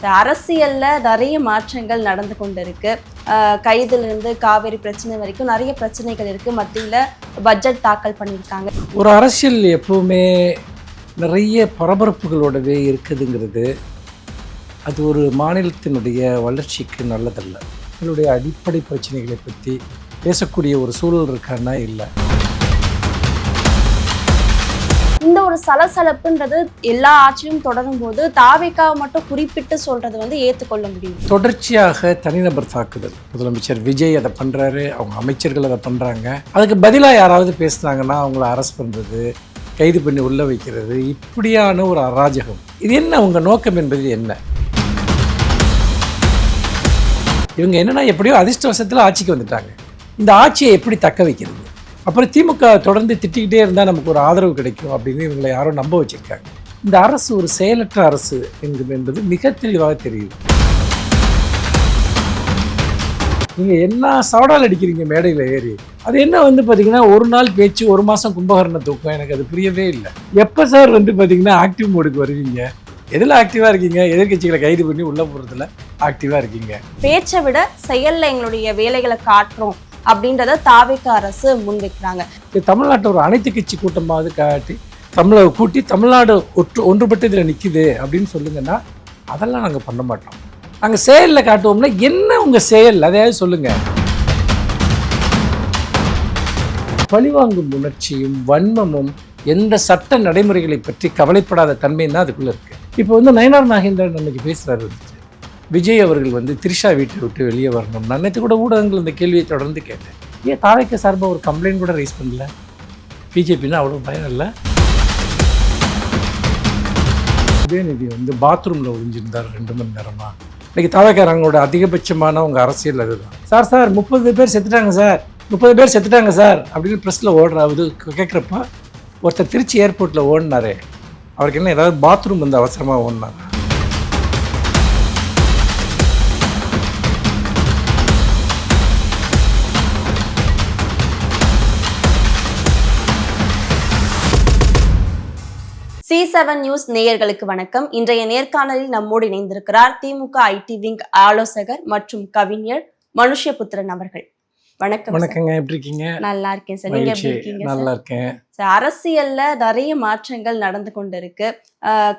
அரசியல்ல நிறைய மாற்றங்கள் நடந்து கொண்டு இருக்கு. கைதிலிருந்து காவேரி பிரச்சனை வரைக்கும் நிறைய பிரச்சனைகள் இருக்கு. மத்தியில பட்ஜெட் தாக்கல் பண்ணியிருக்காங்க. ஒரு அரசியல் எப்பவுமே நிறைய பரபரப்புகளோடவே இருக்குதுங்கிறது அது ஒரு மாநிலத்தினுடைய வளர்ச்சிக்கு நல்லதல்ல. எங்களுடைய அடிப்படை பிரச்சனைகளை பற்றி பேசக்கூடிய ஒரு சூழல் இருக்கான்னா இல்லை. இந்த ஒரு சலசலப்புன்றது எல்லா ஆட்சியும் தொடரும் போது தாவேக்காவை மட்டும் குறிப்பிட்டு சொல்றது ஏற்றுக்கொள்ள முடியும். தொடர்ச்சியாக தனிநபர் தாக்குதல், முதலமைச்சர் விஜய் அதை பண்றாரு, அவங்க அமைச்சர்கள் அதை பண்றாங்க. அதுக்கு பதிலாக யாராவது பேசுனாங்கன்னா அவங்கள அரெஸ்ட் பண்றது, கைது பண்ணி உள்ள வைக்கிறது, இப்படியான ஒரு அராஜகம். இது என்ன உங்க நோக்கம் என்பது என்ன? இவங்க என்னன்னா எப்படியோ அதிர்ஷ்டவசத்தில் ஆட்சிக்கு வந்துட்டாங்க. இந்த ஆட்சியை எப்படி தக்க வைக்கிறது? அப்புறம் திமுக தொடர்ந்து திட்டிக்கிட்டே இருந்தால் நமக்கு ஒரு ஆதரவு கிடைக்கும் அப்படின்னு இவங்களை யாரும் நம்ப வச்சுருக்காங்க. இந்த அரசு ஒரு செயலற்ற அரசு என்பது மிக தெளிவாக தெரியுது. நீங்கள் என்ன சவடால் அடிக்கிறீங்க மேடையில் ஏறி, அது என்ன பார்த்தீங்கன்னா ஒரு நாள் பேச்சு, ஒரு மாதம் கும்பகரண தூக்கம். எனக்கு அது புரியவே இல்லை. எப்போ சார் பார்த்தீங்கன்னா ஆக்டிவ் மோடுக்கு வருவீங்க? எதில் ஆக்டிவாக இருக்கீங்க? எதிர்கட்சிகளை கைது பண்ணி உள்ள போகிறதுல ஆக்டிவாக இருக்கீங்க. பேச்சை விட செயலில் எங்களுடைய வேலைகளை காட்டுறோம் அப்படின்றத தாவேக்கா அரசு முன்வைக்கிறாங்க. தமிழ்நாட்டை ஒரு அனைத்து கட்சி கூட்டமாவது காட்டி தமிழ்நாடு ஒன்றுபட்டு இதில் நிற்குது அப்படின்னு சொல்லுங்கன்னா அதெல்லாம் நாங்கள் பண்ண மாட்டோம். நாங்கள் செயலில் காட்டுவோம்னா என்ன உங்கள் செயல் அதையாவது சொல்லுங்கள். பழிவாங்கும் உணர்ச்சியும் வன்மமும் எந்த சட்ட நடைமுறைகளை பற்றி கவலைப்படாத தன்மையும் தான் அதுக்குள்ளே இருக்குது. இப்போ நயனார் நாகேந்திரன் அன்னைக்கு பேசுகிறாரு, விஜய் அவர்கள் திரிஷா வீட்டை விட்டு வெளியே வரணும். நான் நேற்று கூட ஊடகங்கள் இந்த கேள்வியை தொடர்ந்து கேட்டேன். ஏன் தாவேக்கா சார்பாக ஒரு கம்ப்ளைண்ட் கூட ரைஸ் பண்ணல? பிஜேபின்னா அவ்வளோ பயம் இல்லை. உதயநிதி பாத்ரூமில் ஒழிஞ்சிருந்தார் 2 மணி நேரமாக. இன்றைக்கி தாவேக்காரங்களோட அதிகபட்சமான உங்கள் அரசியல் அதுதான். சார் 30 பேர் செத்துட்டாங்க சார், 30 பேர் செத்துட்டாங்க சார் அப்படின்னு ப்ரெஸ்ஸில் ஓடுறாவது கேட்குறப்ப ஒருத்தர் திருச்சி ஏர்போர்ட்டில் ஓடினாரே, அவருக்கு என்ன ஏதாவது பாத்ரூம் அவசரமாக ஓடினார்? C7 நியூஸ் நேயர்களுக்கு வணக்கம். இன்றைய நேர்காணலில் நம்மோடு இணைந்திருக்கிறார் திமுக ஐடி விங் ஆலோசகர் மற்றும் கவிஞர் மனுஷ்யபுத்திரன் அவர்கள். வணக்கம். வணக்கங்க, எப்படி இருக்கீங்க? நல்லா இருக்கேன் சார், நீங்க எப்படி இருக்கீங்க? நல்லா இருக்கேன். அரசியல்ல நிறைய மாற்றங்கள் நடந்து கொண்டு இருக்கு.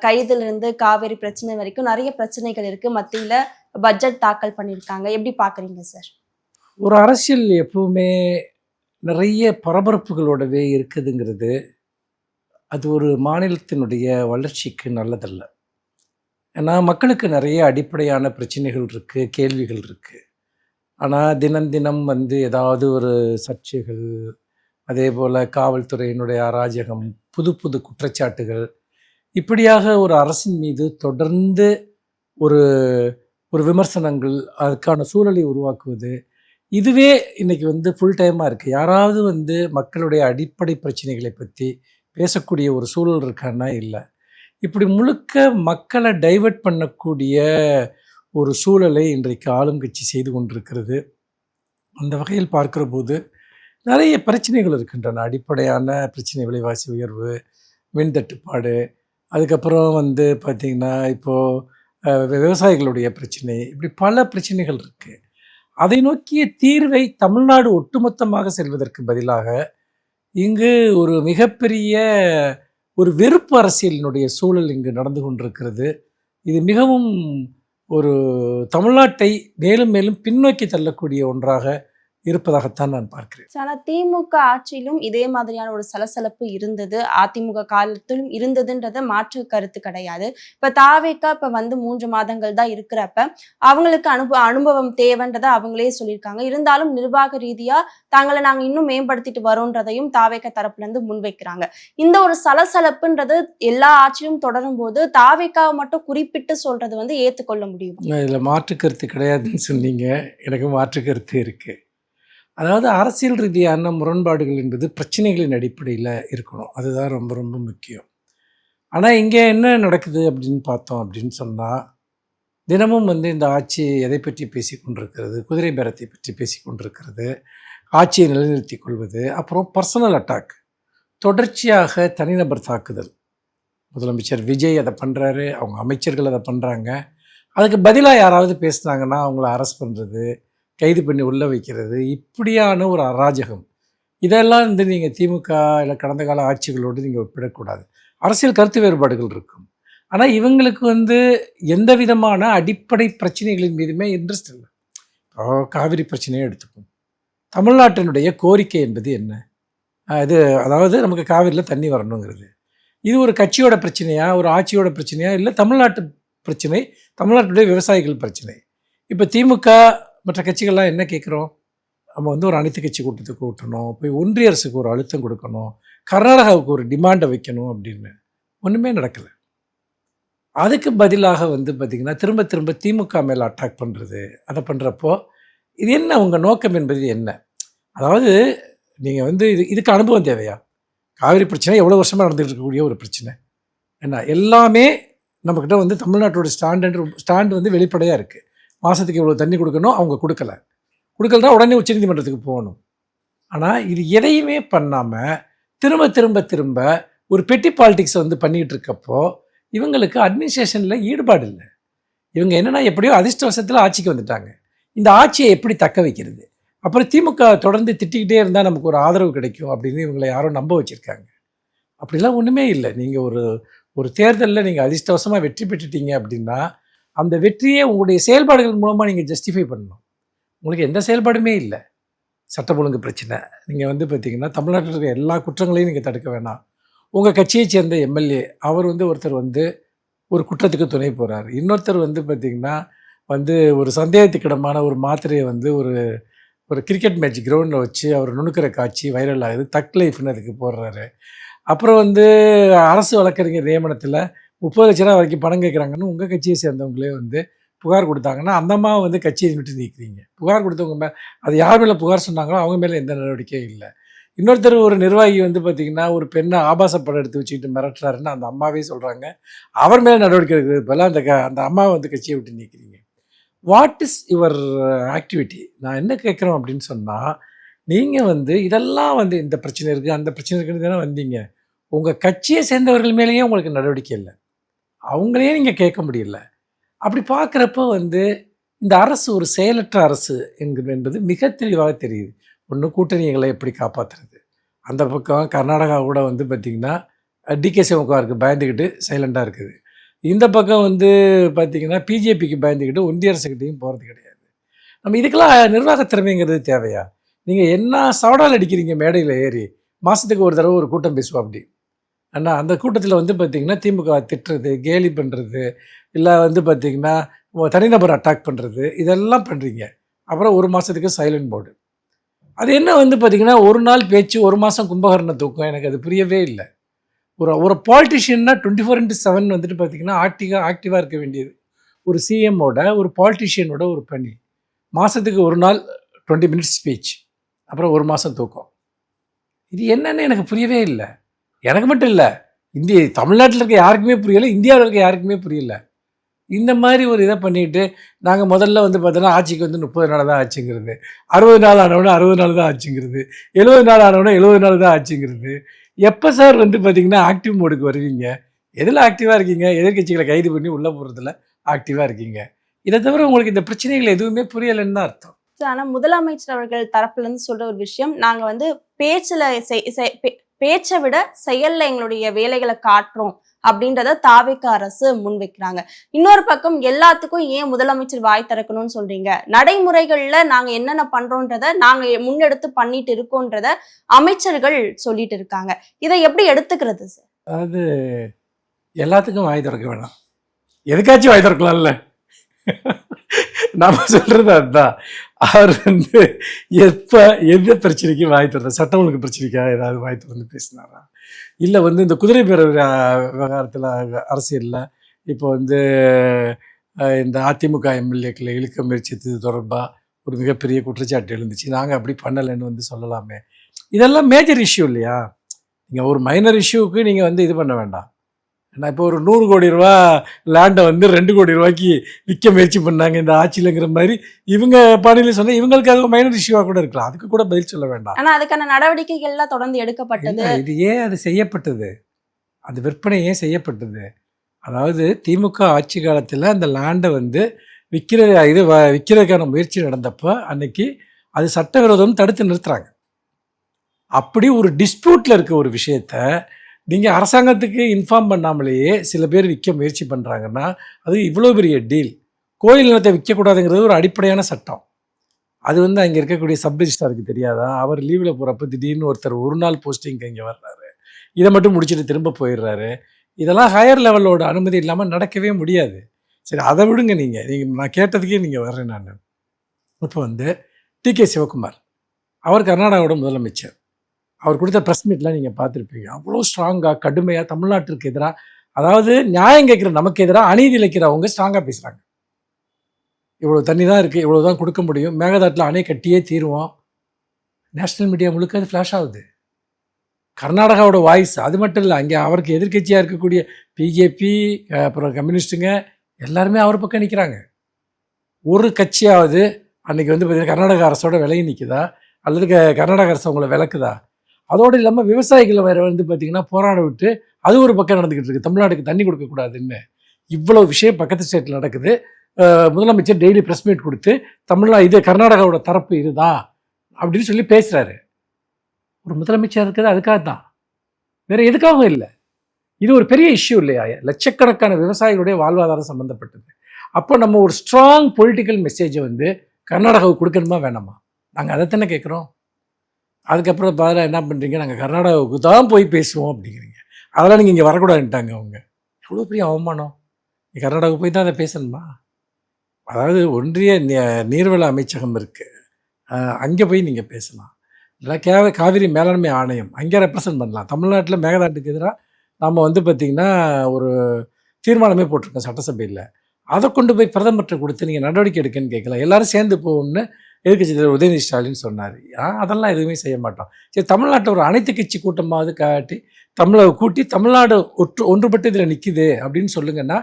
கைதிலிருந்து காவேரி பிரச்சனை வரைக்கும் நிறைய பிரச்சனைகள் இருக்கு. மத்தியில பட்ஜெட் தாக்கல் பண்ணியிருக்காங்க. எப்படி பாக்குறீங்க சார்? ஒரு அரசியல் எப்பவுமே நிறைய பரபரப்புகளோடவே இருக்குதுங்கிறது அது ஒரு மாநிலத்தினுடைய வளர்ச்சிக்கு நல்லதல்ல. ஏன்னா மக்களுக்கு நிறைய அடிப்படையான பிரச்சனைகள் இருக்குது, கேள்விகள் இருக்குது. ஆனால் தினம் ஏதாவது ஒரு சர்ச்சைகள், அதே போல் காவல்துறையினுடைய அராஜகம், புது புது குற்றச்சாட்டுகள், இப்படியாக ஒரு அரசின் மீது தொடர்ந்து ஒரு ஒரு விமர்சனங்கள், அதுக்கான சூழலை உருவாக்குவது, இதுவே இன்றைக்கி ஃபுல் டைமாக இருக்குது. யாராவது மக்களுடைய அடிப்படை பிரச்சனைகளை பற்றி பேசக்கூடிய ஒரு சூழல் இருக்கான்னா இல்லை. இப்படி முழுக்க மக்களை டைவர்ட் பண்ணக்கூடிய ஒரு சூழலை இன்றைக்கு ஆளும் கட்சி செய்து கொண்டிருக்கிறது. அந்த வகையில் பார்க்குற போது நிறைய பிரச்சனைகள் இருக்கின்றன. அடிப்படையான பிரச்சனை, விலைவாசி உயர்வு, மின் தட்டுப்பாடு, அதுக்கப்புறம் பார்த்திங்கன்னா இப்போது விவசாயிகளுடைய பிரச்சனை, இப்படி பல பிரச்சனைகள் இருக்குது. அதை நோக்கிய தீர்வை தமிழ்நாடு ஒட்டுமொத்தமாக செல்வதற்கு பதிலாக இங்கு ஒரு மிகப்பெரிய ஒரு வெறுப்பு அரசியலினுடைய சூழல் இங்கு நடந்து கொண்டிருக்கிறது. இது மிகவும் ஒரு தமிழ்நாட்டை மேலும் மேலும் பின்னோக்கி தள்ளக்கூடிய ஒன்றாக இருப்பதாகத்தான் நான் பார்க்கிறேன். ஆனால் திமுக ஆட்சியிலும் இதே மாதிரியான ஒரு சலசலப்பு இருந்தது, அதிமுக காலத்திலும் இருந்ததுன்றத மாற்று கருத்து கிடையாது. இப்ப தாவேக்கா இப்ப 3 மாதங்கள் தான் இருக்கிறப்ப அவங்களுக்கு அனுபவம் தேவைன்றதை அவங்களே சொல்லியிருக்காங்க. இருந்தாலும் நிர்வாக ரீதியா தாங்களை நாங்க இன்னும் மேம்படுத்திட்டு வரோன்றதையும் தாவேக்கா தரப்புல இருந்து முன்வைக்கிறாங்க. இந்த ஒரு சலசலப்புன்றது எல்லா ஆட்சியும் தொடரும் போது தாவேக்காவை மட்டும் குறிப்பிட்டு சொல்றது ஏற்றுக்கொள்ள முடியும்? இதுல மாற்று கருத்து கிடையாதுன்னு சொன்னீங்க, எனக்கு மாற்று கருத்து இருக்கு. அதாவது அரசியல் ரீதியான முரண்பாடுகள் என்பது பிரச்சனைகளின் அடிப்படையில் இருக்கணும், அதுதான் ரொம்ப ரொம்ப முக்கியம். ஆனால் இங்கே என்ன நடக்குது அப்படின்னு பார்த்தோம் அப்படின்னு சொன்னால், தினமும் இந்த ஆட்சி எதை பற்றி பேசி கொண்டிருக்கிறது, குதிரை பேரத்தை பற்றி பேசி கொண்டிருக்கிறது, ஆட்சியை நிலைநிறுத்தி கொள்வது, அப்புறம் பர்சனல் அட்டாக், தொடர்ச்சியாக தனிநபர் தாக்குதல். முதலமைச்சர் விஜய் அதை பண்ணுறாரு, அவங்க அமைச்சர்கள் அதை பண்ணுறாங்க. அதுக்கு பதிலாக யாராவது பேசுனாங்கன்னா அவங்கள அரெஸ்ட் பண்ணுறது, கைது பண்ணி உள்ளே வைக்கிறது, இப்படியான ஒரு அராஜகம். இதெல்லாம் வந்து நீங்கள் திமுக இல்லை கடந்த கால ஆட்சிகளோடு நீங்கள் ஒப்பிடக்கூடாது. அரசியல் கருத்து வேறுபாடுகள் இருக்கும். ஆனால் இவங்களுக்கு வந்து எந்த விதமான அடிப்படை பிரச்சனைகளின் மீதுமே இன்ட்ரெஸ்ட் இல்லை. காவிரி பிரச்சனையை எடுத்துப்போம். தமிழ்நாட்டினுடைய கோரிக்கை என்பது என்ன? இது அதாவது நமக்கு காவிரியில் தண்ணி வரணுங்கிறது. இது ஒரு கட்சியோட பிரச்சனையா, ஒரு ஆட்சியோட பிரச்சனையா, இல்லை தமிழ்நாட்டு பிரச்சனை, தமிழ்நாட்டுடைய விவசாயிகள் பிரச்சனை. இப்போ திமுக மற்ற கட்சிகள்லாம் என்ன கேட்குறோம்? நம்ம வந்து ஒரு அனைத்து கட்சி கூட்டத்துக்கு கூட்டணும், போய் ஒன்றிய அரசுக்கு ஒரு அழுத்தம் கொடுக்கணும், கர்நாடகாவுக்கு ஒரு டிமாண்டை வைக்கணும் அப்படின்னு. ஒன்றுமே நடக்கலை. அதுக்கு பதிலாக வந்து பார்த்திங்கன்னா திரும்ப திரும்ப திமுக மேலே அட்டாக் பண்ணுறது, அதை பண்ணுறப்போ இது என்ன உங்கள் நோக்கம் என்பது என்ன? அதாவது நீங்கள் வந்து இதுக்கு அனுபவம் தேவையா? காவிரி பிரச்சனை எவ்வளோ வருஷமாக நடந்துகிட்டு இருக்கக்கூடிய ஒரு பிரச்சனை. என்ன எல்லாமே நம்மக்கிட்ட வந்து தமிழ்நாட்டோட ஸ்டாண்டு வந்து வெளிப்படையாக இருக்குது. மாதத்துக்கு இவ்வளோ தண்ணி கொடுக்கணும், அவங்க கொடுக்கலன்னா உடனே உச்சநீதிமன்றத்துக்கு போகணும். ஆனால் இது எதையுமே பண்ணாமல் திரும்ப திரும்ப திரும்ப ஒரு பெட்டி பாலிடிக்ஸை வந்து பண்ணிக்கிட்டு இருக்கப்போ இவங்களுக்கு அட்மினிஸ்ட்ரேஷனில் ஈடுபாடு இல்லை. இவங்க என்னென்னா எப்படியோ அதிர்ஷ்டவசத்தில் ஆட்சிக்கு வந்துட்டாங்க. இந்த ஆட்சியை எப்படி தக்க வைக்கிறது? அப்புறம் திமுக தொடர்ந்து திட்டிக்கிட்டே இருந்தால் நமக்கு ஒரு ஆதரவு கிடைக்கும் அப்படின்னு இவங்களை யாரும் நம்ப வச்சுருக்காங்க. அப்படிலாம் ஒன்றுமே இல்லை. நீங்கள் ஒரு தேர்தலில் நீங்கள் அதிர்ஷ்டவசமாக வெற்றி பெற்றுட்டீங்க அப்படின்னா அந்த வெற்றியை உங்களுடைய செயல்பாடுகள் மூலமாக நீங்கள் ஜஸ்டிஃபை பண்ணணும். உங்களுக்கு எந்த செயல்பாடுமே இல்லை. சட்டம் ஒழுங்கு பிரச்சனை, நீங்கள் வந்து பார்த்திங்கன்னா தமிழ்நாட்டில் இருக்கிற எல்லா குற்றங்களையும் நீங்கள் தடுக்க வேணாம். உங்கள் கட்சியை சேர்ந்த எம்எல்ஏ அவர் வந்து ஒருத்தர் வந்து ஒரு குற்றத்துக்கு துணை போகிறார். இன்னொருத்தர் வந்து பார்த்திங்கன்னா வந்து ஒரு சந்தேகத்துக்கிடமான ஒரு மாத்திரையை வந்து ஒரு கிரிக்கெட் மேட்ச் கிரவுண்டில் வச்சு அவர் நுணுக்கிற காட்சி வைரல் ஆகுது, தக் லைஃப்னு அதுக்கு போடுறாரு. அப்புறம் வந்து அரசு வழக்கறிஞர் நியமனத்தில் 30 லட்ச ரூபா வரைக்கும் பணம் கேட்குறாங்கன்னு உங்கள் கட்சியை சேர்ந்தவங்களே வந்து புகார் கொடுத்தாங்கன்னா அந்த அம்மாவை வந்து கட்சியை விட்டு நீக்கிறீங்க. புகார் கொடுத்தவங்க மேலே அது யார் மேலே புகார் சொன்னாங்களோ அவங்க மேலே எந்த நடவடிக்கையும் இல்லை. இன்னொருத்தர் ஒரு நிர்வாகி வந்து பார்த்திங்கன்னா ஒரு பெண்ணை ஆபாச படம் எடுத்து வச்சுக்கிட்டு மிரட்டுறாருன்னு அந்த அம்மாவே சொல்கிறாங்க. அவர் மேலே நடவடிக்கை எடுக்கிறது பதிலாக அந்த அம்மாவை வந்து கட்சியை விட்டு நீக்கிறீங்க. What is your activity? நான் என்ன கேட்குறோம் அப்படின்னு சொன்னால், நீங்கள் வந்து இதெல்லாம் வந்து இந்த பிரச்சனை இருக்குது அந்த பிரச்சனை இருக்குன்னு தானே வந்தீங்க. உங்கள் கட்சியை சேர்ந்தவர்கள் மேலேயே உங்களுக்கு நடவடிக்கை இல்லை, அவங்களையே நீங்கள் கேட்க முடியல. அப்படி பார்க்குறப்போ வந்து இந்த அரசு ஒரு செயலற்ற அரசு என்பது மிக தெளிவாக தெரியுது. ஒன்று கூட்டணிகளை எப்படி காப்பாற்றுறது, அந்த பக்கம் கர்நாடகா கூட வந்து பார்த்திங்கன்னா டிகே சிவகுமாருக்கு பயந்துக்கிட்டு சைலண்டாக இருக்குது. இந்த பக்கம் வந்து பார்த்திங்கன்னா பிஜேபிக்கு பயந்துக்கிட்டு ஒன்றிய அரசுக்கிட்டையும் போகிறது கிடையாது. நம்ம இதுக்கெல்லாம் நிர்வாக திறமைங்கிறது தேவையா? நீங்கள் என்ன சவடால் அடிக்கிறீங்க மேடையில் ஏறி, மாதத்துக்கு ஒரு தடவை ஒரு கூட்டம் பேசுவோம் அப்படி. ஆனால் அந்த கூட்டத்தில் வந்து பார்த்திங்கன்னா திமுக திட்டுறது, கேலி பண்ணுறது, இல்லை வந்து பார்த்திங்கன்னா தனிநபர் அட்டாக் பண்ணுறது, இதெல்லாம் பண்ணுறீங்க. அப்புறம் ஒரு மாதத்துக்கு சைலண்ட் போர்டு. அது என்ன வந்து பார்த்திங்கன்னா ஒரு நாள் பேச்சு ஒரு மாதம் கும்பகர்ண தூக்கம். எனக்கு அது புரியவே இல்லை. ஒரு பாலிட்டிஷியன்னா 24/7 வந்துட்டு பார்த்திங்கன்னா ஆக்டிவாக இருக்க வேண்டியது ஒரு சிஎம்மோட ஒரு பாலிட்டிஷியனோட ஒரு பணி. மாதத்துக்கு ஒரு நாள் 20 மினிட்ஸ் ஸ்பீச், அப்புறம் ஒரு மாதம் தூக்கம். இது என்னன்னு எனக்கு புரியவே இல்லை. எனக்கு மட்டும் இல்லை, தமிழ்நாட்டில் இருக்க யாருக்குமே புரியலை, இந்தியாவில் இருக்க யாருக்குமே புரியலை. இந்த மாதிரி ஒரு இதை பண்ணிட்டு நாங்கள் முதல்ல வந்து பார்த்தோன்னா ஆட்சிக்கு வந்து 30 நாள் தான் ஆச்சுங்கிறது, 60 நாள் ஆனவொன்னே 60 நாள் தான் ஆச்சுங்கிறது, 70 நாள் ஆனவொன்னே 70 நாள் தான் ஆச்சுங்கிறது. எப்போ சார் வந்து பார்த்திங்கன்னா ஆக்டிவ் மோடுக்கு வருவீங்க? எதில் ஆக்டிவாக இருக்கீங்க? எதிர்கட்சிகளை கைது பண்ணி உள்ளே போகிறதுல ஆக்டிவாக இருக்கீங்க. இதை தவிர உங்களுக்கு இந்த பிரச்சனைகள் எதுவுமே புரியலைன்னு தான் அர்த்தம். ஆனால் முதலமைச்சர் அவர்கள் தரப்புலேருந்து சொல்கிற ஒரு விஷயம், நாங்கள் வந்து பேச்சை விட செயல்ல எங்களுடைய வேலைகளை காட்டுறோம் அப்படின்றத தாவேக அரசு முன்வைக்கிறாங்க. இன்னொரு பக்கம் எல்லாத்துக்கும் ஏன் முதலமைச்சர் வாய் திறக்கணும்னு சொல்றீங்க? நடைமுறைகள்ல நாங்க என்னென்ன பண்றோன்றத நாங்க முன்னெடுத்து பண்ணிட்டு இருக்கோன்றத அமைச்சர்கள் சொல்லிட்டு இருக்காங்க. இதை எப்படி எடுத்துக்கிறது சார்? அதாவது எல்லாத்துக்கும் வாய் திறக்க வேணாம், எதுக்காச்சும் வாய் திறக்கலாம்ல. நம்ம சொல்றது அதுதான். அவர் வந்து எந்த பிரச்சனைக்கு வாய் திறந்த, சட்டம் ஒழுங்கு பிரச்சனைக்காக ஏதாவது வாய் திறந்து பேசினாரா? இல்லை வந்து இந்த குதிரை பேர விவகாரத்தில் அரசியலில் இப்போ வந்து இந்த அதிமுக எம்எல்ஏக்களை இழுக்க முயற்சித்தது தொடர்பாக ஒரு மிகப்பெரிய குற்றச்சாட்டு எழுந்துச்சு. நாங்கள் அப்படி பண்ணலைன்னு வந்து சொல்லலாமே. இதெல்லாம் மேஜர் இஷ்யூ இல்லையா? நீங்கள் ஒரு மைனர் இஷ்யூவுக்கு நீங்கள் வந்து இது பண்ண வேண்டாம். ஏன்னா இப்போ ஒரு 100 கோடி ரூபா லேண்டை வந்து 2 கோடி ரூபாய்க்கு விற்க முயற்சி பண்ணாங்க இந்த ஆட்சியிலங்கிற மாதிரி இவங்க பாணியில சொன்னால் இவங்களுக்கு அது மைனர் இஷ்யூவாக கூட இருக்கலாம். அதுக்கு கூட பதில் சொல்ல வேண்டாம். ஆனால் அதுக்கான நடவடிக்கைகள்லாம் தொடர்ந்து எடுக்கப்பட்டது. இது ஏன் அது செய்யப்பட்டது? அது விற்பனை ஏன் செய்யப்பட்டது? அதாவது திமுக ஆட்சி காலத்தில் அந்த லேண்டை வந்து விற்கிறதுக்கான முயற்சி நடந்தப்போ அன்னைக்கு அது சட்டவிரோதம் தடுத்து நிறுத்துறாங்க. அப்படி ஒரு டிஸ்பியூட்டில் இருக்க ஒரு விஷயத்த நீங்கள் அரசாங்கத்துக்கு இன்ஃபார்ம் பண்ணாமலேயே சில பேர் விற்க முயற்சி பண்ணுறாங்கன்னா அது இவ்வளோ பெரிய டீல். கோயில் நிலத்தை விற்கக்கூடாதுங்கிறது ஒரு அடிப்படையான சட்டம். அது வந்து அங்கே இருக்கக்கூடிய சப் ரிஜிஸ்ட்ராருக்கு தெரியாதா? அவர் லீவில் போகிறப்ப திடீர்னு ஒருத்தர் ஒரு நாள் போஸ்டிங்க்கு இங்கே வர்றாரு, இதை மட்டும் முடிச்சுட்டு திரும்ப போயிடுறாரு. இதெல்லாம் ஹையர் லெவலோட அனுமதி இல்லாமல் நடக்கவே முடியாது. சரி, அதை விடுங்க. நீங்கள் நான் கேட்டதுக்கே நீங்கள் வர்றேன். நான் இப்போ வந்து டி.கே. சிவகுமார் அவர் கர்நாடகாவோட முதலமைச்சர். அவர் கொடுத்த ப்ரெஸ் மீட்லாம் நீங்கள் பார்த்துருப்பீங்க. அவ்வளோ ஸ்ட்ராங்காக கடுமையாக தமிழ்நாட்டிற்கு எதிராக, அதாவது நியாயம் கேட்குற நமக்கு எதிராக அநீதி இழைக்கிறவங்க ஸ்ட்ராங்காக பேசுகிறாங்க. இவ்வளோ தண்ணி தான் இருக்குது, இவ்வளோ தான் கொடுக்க முடியும், மேகதாட்டில் அணை கட்டியே தீருவோம். நேஷ்னல் மீடியா முழுக்க அது ஃப்ளாஷ் ஆகுது. கர்நாடகாவோட வாய்ஸ். அது மட்டும் இல்லை, அங்கே அவருக்கு எதிர்க்கட்சியாக இருக்கக்கூடிய பிஜேபி, அப்புறம் கம்யூனிஸ்ட்டுங்க எல்லாருமே அவர் பக்கம் நிற்கிறாங்க. ஒரு கட்சியாவது அன்றைக்கி வந்து பார்த்திங்கன்னா கர்நாடக அரசோட விலகி நிற்குதா, அல்லது கர்நாடக அரசு அவங்கள விளக்குதா? அதோடு இல்லாமல் விவசாயிகளை வேறு வந்து பார்த்திங்கன்னா போராட விட்டு அது ஒரு பக்கம் நடந்துக்கிட்டு இருக்குது. தமிழ்நாட்டுக்கு தண்ணி கொடுக்கக்கூடாதுன்னு இவ்வளோ விஷயம் பக்கத்து ஸ்டேட்டில் நடக்குது. முதலமைச்சர் டெய்லி ப்ரெஸ் மீட் கொடுத்து இது கர்நாடகாவோட தரப்பு இதுதான் அப்படின்னு சொல்லி பேசுகிறாரு. ஒரு முதலமைச்சர் இருக்கிறது அதுக்காக தான், வேறு எதுக்காகவும் இல்லை. இது ஒரு பெரிய இஷ்யூ இல்லையா? லட்சக்கணக்கான விவசாயிகளுடைய வாழ்வாதாரம் சம்மந்தப்பட்டது. அப்போ நம்ம ஒரு ஸ்ட்ராங் பொலிட்டிக்கல் மெசேஜை வந்து கர்நாடகாவுக்கு கொடுக்கணுமா வேணாமா? நாங்கள் அதைத்தானே கேட்குறோம். அதுக்கப்புறம் பதிலாக என்ன பண்ணுறீங்க, நாங்கள் கர்நாடகாவுக்கு தான் போய் பேசுவோம் அப்படிங்கிறீங்க. அதெல்லாம் நீங்கள் இங்கே வரக்கூடாதுன்ட்டாங்க அவங்க. எவ்வளோ பெரிய அவமானம்! நீ கர்நாடகாவுக்கு போய் தான் அதை பேசணுமா? அதாவது ஒன்றிய நீர்வள அமைச்சகம் இருக்குது, அங்கே போய் நீங்கள் பேசலாம். இல்லை காவிரி மேலாண்மை ஆணையம் அங்கே ரெப்ரசன்ட் பண்ணலாம். தமிழ்நாட்டில் மேகதாட்டுக்கு எதிராக நாம் வந்து பார்த்திங்கன்னா ஒரு தீர்மானமே போட்டிருக்கோம் சட்டசபையில். அதை கொண்டு போய் பிரதமர்கிட்ட கொடுத்து நீங்கள் நடவடிக்கை எடுக்கன்னு கேட்கலாம். எல்லோரும் சேர்ந்து போகும்னு எதிர்க்கட்சி தலைவர் உதயநிதி ஸ்டாலின் சொன்னார். அதெல்லாம் எதுவுமே செய்ய மாட்டோம். சரி, தமிழ்நாட்டில் ஒரு அனைத்து கட்சி கூட்டமாவது காட்டி தமிழ்நாடு ஒன்றுபட்டு இதில் நிற்கிது அப்படின்னு சொல்லுங்கன்னா